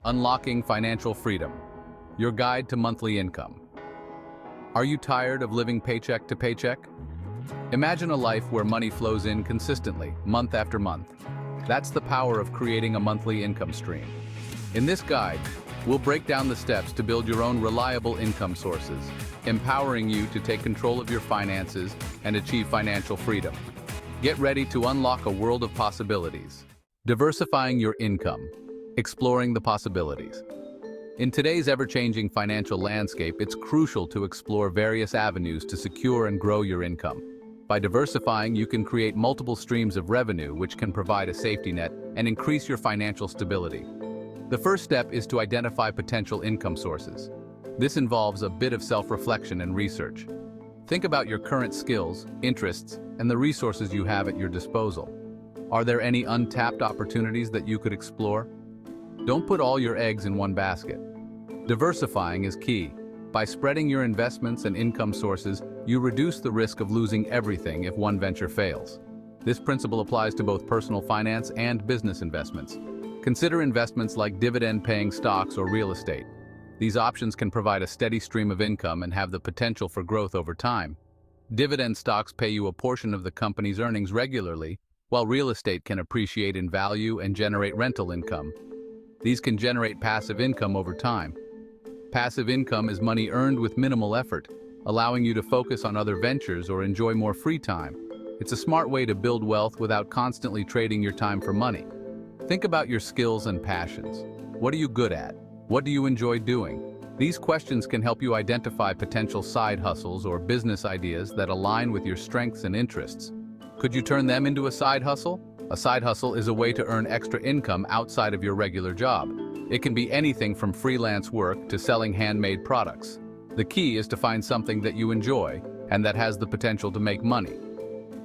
Unlocking Financial Freedom, your guide to monthly income. Are you tired of living paycheck to paycheck? Imagine a life where money flows in consistently, month after month. That's the power of creating a monthly income stream. In this guide, we'll break down the steps to build your own reliable income sources, empowering you to take control of your finances and achieve financial freedom. Get ready to unlock a world of possibilities. Diversifying your income, exploring the possibilities. In today's ever-changing financial landscape, it's crucial to explore various avenues to secure and grow your income. By diversifying, you can create multiple streams of revenue which can provide a safety net and increase your financial stability. The first step is to identify potential income sources. This involves a bit of self-reflection and research. Think about your current skills, interests, and the resources you have at your disposal. Are there any untapped opportunities that you could explore? Don't put all your eggs in one basket. Diversifying is key. By spreading your investments and income sources, you reduce the risk of losing everything if one venture fails. This principle applies to both personal finance and business investments. Consider investments like dividend-paying stocks or real estate. These options can provide a steady stream of income and have the potential for growth over time. Dividend stocks pay you a portion of the company's earnings regularly, while real estate can appreciate in value and generate rental income. These can generate passive income over time. Passive income is money earned with minimal effort, allowing you to focus on other ventures or enjoy more free time. It's a smart way to build wealth without constantly trading your time for money. Think about your skills and passions. What are you good at? What do you enjoy doing? These questions can help you identify potential side hustles or business ideas that align with your strengths and interests. Could you turn them into a side hustle? A side hustle is a way to earn extra income outside of your regular job. It can be anything from freelance work to selling handmade products. The key is to find something that you enjoy and that has the potential to make money.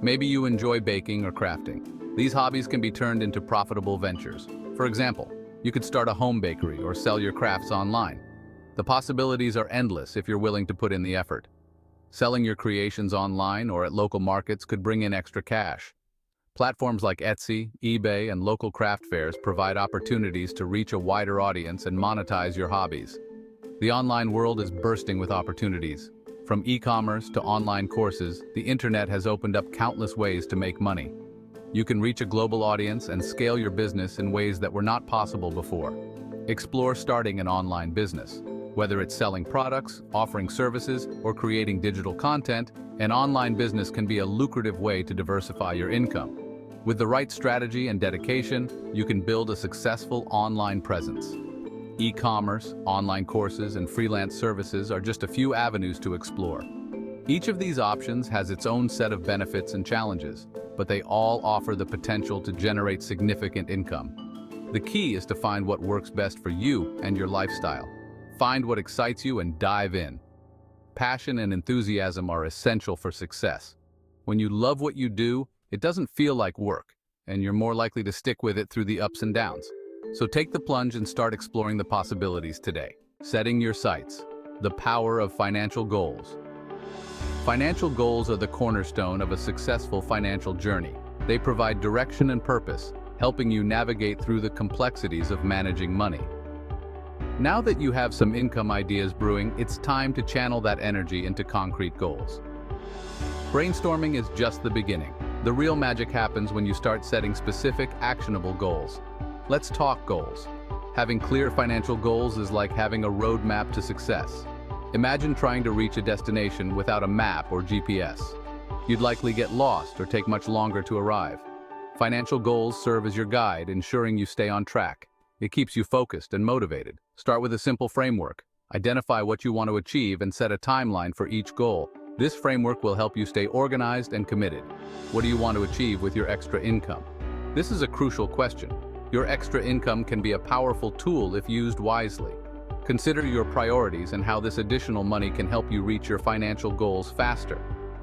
Maybe you enjoy baking or crafting. These hobbies can be turned into profitable ventures. For example, you could start a home bakery or sell your crafts online. The possibilities are endless if you're willing to put in the effort. Selling your creations online or at local markets could bring in extra cash. Platforms like Etsy, eBay, and local craft fairs provide opportunities to reach a wider audience and monetize your hobbies. The online world is bursting with opportunities. From e-commerce to online courses, the internet has opened up countless ways to make money. You can reach a global audience and scale your business in ways that were not possible before. Explore starting an online business. Whether it's selling products, offering services, or creating digital content, an online business can be a lucrative way to diversify your income. With the right strategy and dedication, you can build a successful online presence. E-commerce, online courses, and freelance services are just a few avenues to explore. Each of these options has its own set of benefits and challenges, but they all offer the potential to generate significant income. The key is to find what works best for you and your lifestyle. Find what excites you and dive in. Passion and enthusiasm are essential for success. When you love what you do, it doesn't feel like work, and you're more likely to stick with it through the ups and downs. So take the plunge and start exploring the possibilities today. Setting your sights. The power of financial goals. Financial goals are the cornerstone of a successful financial journey. They provide direction and purpose, helping you navigate through the complexities of managing money. Now that you have some income ideas brewing, it's time to channel that energy into concrete goals. Brainstorming is just the beginning. The real magic happens when you start setting specific, actionable goals. Let's talk goals. Having clear financial goals is like having a roadmap to success. Imagine trying to reach a destination without a map or GPS. You'd likely get lost or take much longer to arrive. Financial goals serve as your guide, ensuring you stay on track. It keeps you focused and motivated. Start with a simple framework. Identify what you want to achieve and set a timeline for each goal. This framework will help you stay organized and committed. What do you want to achieve with your extra income? This is a crucial question. Your extra income can be a powerful tool if used wisely. Consider your priorities and how this additional money can help you reach your financial goals faster.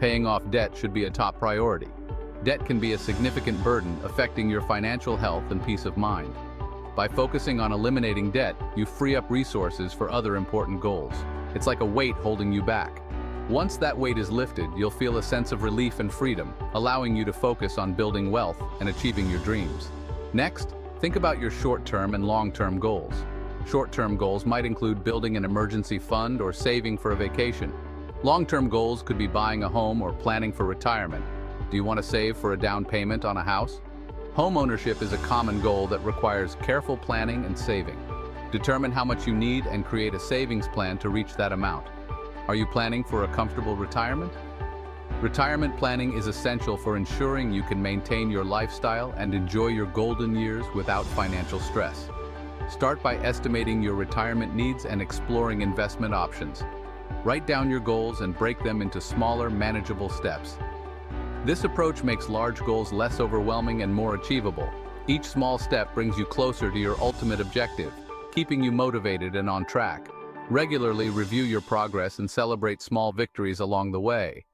Paying off debt should be a top priority. Debt can be a significant burden, affecting your financial health and peace of mind. By focusing on eliminating debt, you free up resources for other important goals. It's like a weight holding you back. Once that weight is lifted, you'll feel a sense of relief and freedom, allowing you to focus on building wealth and achieving your dreams. Next, think about your short-term and long-term goals. Short-term goals might include building an emergency fund or saving for a vacation. Long-term goals could be buying a home or planning for retirement. Do you want to save for a down payment on a house? Home ownership is a common goal that requires careful planning and saving. Determine how much you need and create a savings plan to reach that amount. Are you planning for a comfortable retirement? Retirement planning is essential for ensuring you can maintain your lifestyle and enjoy your golden years without financial stress. Start by estimating your retirement needs and exploring investment options. Write down your goals and break them into smaller, manageable steps. This approach makes large goals less overwhelming and more achievable. Each small step brings you closer to your ultimate objective, keeping you motivated and on track. Regularly review your progress and celebrate small victories along the way.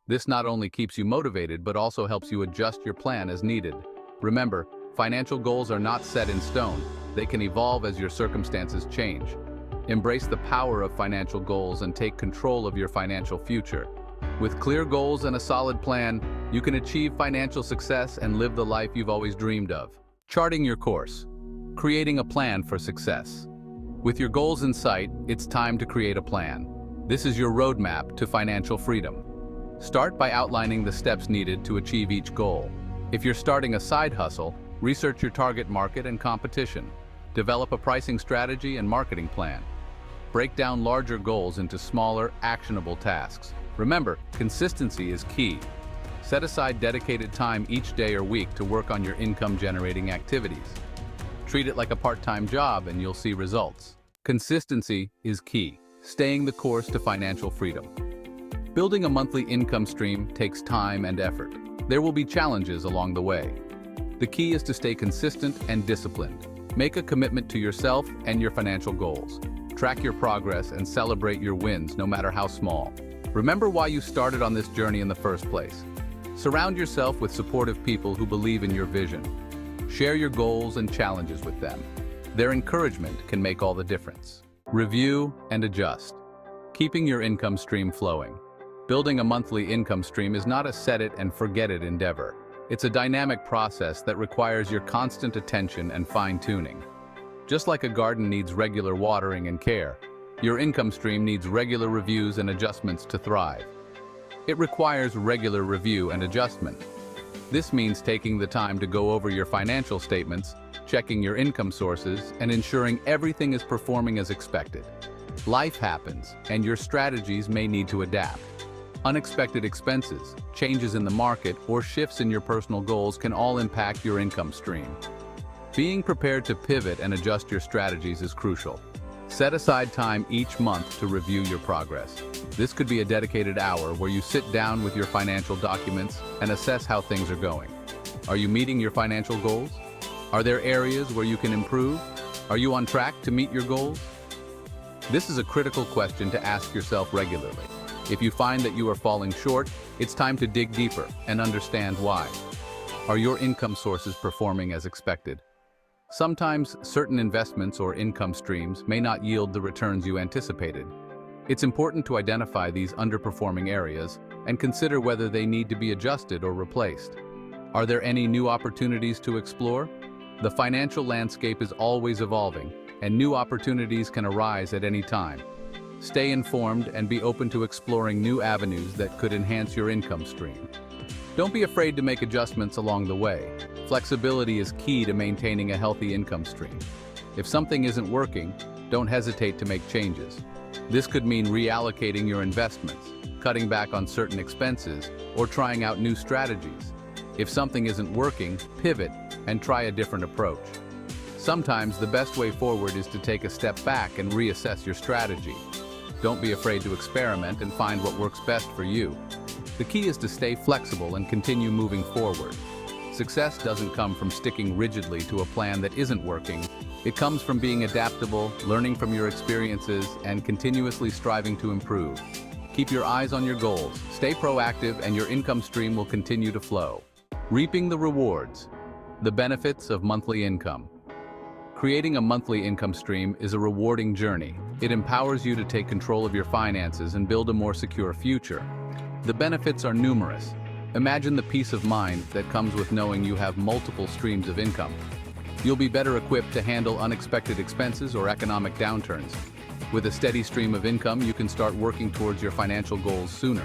This not only keeps you motivated, but also helps you adjust your plan as needed. Remember, financial goals are not set in stone. They can evolve as your circumstances change. Embrace the power of financial goals and take control of your financial future. With clear goals and a solid plan, you can achieve financial success and live the life you've always dreamed of. Charting your course. Creating a plan for success. With your goals in sight, it's time to create a plan. This is your roadmap to financial freedom. Start by outlining the steps needed to achieve each goal. If you're starting a side hustle, research your target market and competition. Develop a pricing strategy and marketing plan. Break down larger goals into smaller, actionable tasks. Remember, consistency is key. Set aside dedicated time each day or week to work on your income-generating activities. Treat it like a part-time job and you'll see results. Consistency is key, staying the course to financial freedom. Building a monthly income stream takes time and effort. There will be challenges along the way. The key is to stay consistent and disciplined. Make a commitment to yourself and your financial goals. Track your progress and celebrate your wins, no matter how small. Remember why you started on this journey in the first place. Surround yourself with supportive people who believe in your vision. Share your goals and challenges with them. Their encouragement can make all the difference. Review and adjust. Keeping your income stream flowing. Building a monthly income stream is not a set-it-and-forget-it endeavor. It's a dynamic process that requires your constant attention and fine-tuning. Just like a garden needs regular watering and care, your income stream needs regular reviews and adjustments to thrive. It requires regular review and adjustment. This means taking the time to go over your financial statements, checking your income sources, and ensuring everything is performing as expected. Life happens, and your strategies may need to adapt. Unexpected expenses, changes in the market, or shifts in your personal goals can all impact your income stream. Being prepared to pivot and adjust your strategies is crucial. Set aside time each month to review your progress. This could be a dedicated hour where you sit down with your financial documents and assess how things are going. Are you meeting your financial goals? Are there areas where you can improve? Are you on track to meet your goals? This is a critical question to ask yourself regularly. If you find that you are falling short, it's time to dig deeper and understand why. Are your income sources performing as expected? Sometimes certain investments or income streams may not yield the returns you anticipated. It's important to identify these underperforming areas and consider whether they need to be adjusted or replaced. Are there any new opportunities to explore? The financial landscape is always evolving, and new opportunities can arise at any time. Stay informed and be open to exploring new avenues that could enhance your income stream. Don't be afraid to make adjustments along the way. Flexibility is key to maintaining a healthy income stream. If something isn't working, don't hesitate to make changes. This could mean reallocating your investments, cutting back on certain expenses, or trying out new strategies. If something isn't working, pivot and try a different approach. Sometimes the best way forward is to take a step back and reassess your strategy. Don't be afraid to experiment and find what works best for you. The key is to stay flexible and continue moving forward. Success doesn't come from sticking rigidly to a plan that isn't working. It comes from being adaptable, learning from your experiences, and continuously striving to improve. Keep your eyes on your goals, stay proactive, and your income stream will continue to flow. Reaping the rewards. The benefits of monthly income. Creating a monthly income stream is a rewarding journey. It empowers you to take control of your finances and build a more secure future. The benefits are numerous. Imagine the peace of mind that comes with knowing you have multiple streams of income. You'll be better equipped to handle unexpected expenses or economic downturns. With a steady stream of income, you can start working towards your financial goals sooner.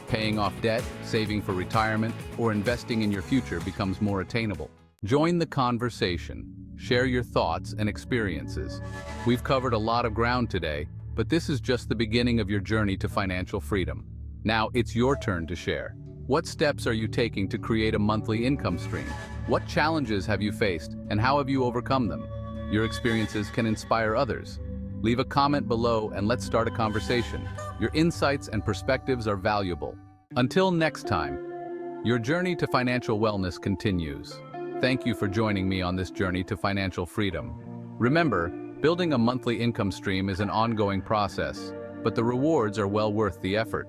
Paying off debt, saving for retirement, or investing in your future becomes more attainable. Join the conversation. Share your thoughts and experiences. We've covered a lot of ground today, but this is just the beginning of your journey to financial freedom. Now it's your turn to share. What steps are you taking to create a monthly income stream? What challenges have you faced, and how have you overcome them? Your experiences can inspire others. Leave a comment below and let's start a conversation. Your insights and perspectives are valuable. Until next time, your journey to financial wellness continues. Thank you for joining me on this journey to financial freedom. Remember, building a monthly income stream is an ongoing process, but the rewards are well worth the effort.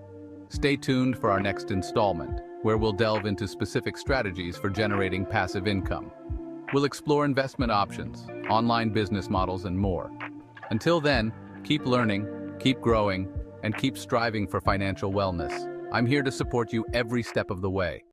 Stay tuned for our next installment, where we'll delve into specific strategies for generating passive income. We'll explore investment options, online business models, and more. Until then, keep learning, keep growing, and keep striving for financial wellness. I'm here to support you every step of the way.